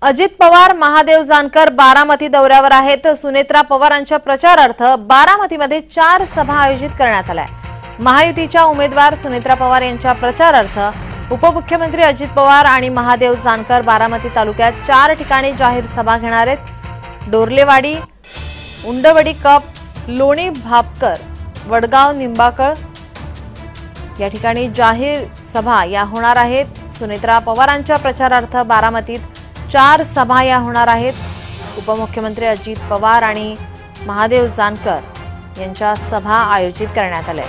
अजित पवार, महादेव जानकर बारामती दौऱ्यावर आहेत। सुनेत्रा पवारांच्या प्रचारार्थ बारामतीमध्ये 4 सभा आयोजित करण्यात आल्या। महायुतीच्या उमेदवार सुनेत्रा पवार यांच्या प्रचारार्थ उपमुख्यमंत्री अजित पवार आणि महादेव जानकर बारामती तालुक्यात 4 ठिकाणी जाहीर सभा घेणार आहेत। डोरलेवाडी, उंडवडी कप, लोणी भापकर, वडगाव निंबाकळ या ठिकाणी जाहीर सभा या होणार आहेत। सुनेत्रा पवारांच्या प्रचारार्थ बारामतीत 4 सभा या होणार आहेत। उपमुख्यमंत्री अजित पवार आणि महादेव जानकर यांच्या सभा आयोजित करण्यात आल्या।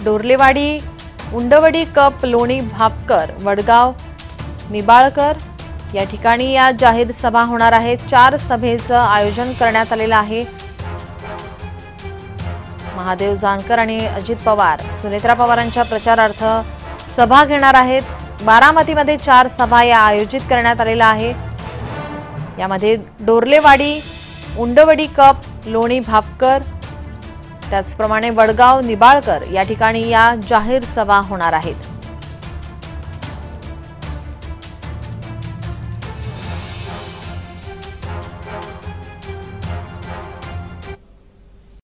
डोरलेवाडी, उंडवडी कप, लोणी भापकर, वडगाव निंबाळकर या ठिकाणी या जाहीर सभा होणार आहेत। 4 सभेचं आयोजन करण्यात आलेलं आहे। महादेव जानकर आणि अजित पवार सुनेत्रा पवारांच्या प्रचारार्थ सभा घेणार आहेत। बारामतीमध्ये 4 सभा या आयोजित करण्यात आलेल्या आहे। यामध्ये डोरलेवाडी, उंडवडी कप, लोणी भापकर, त्याचप्रमाणे वडगाव निंबाळकर या ठिकाणी या जाहीर सभा होणार आहेत।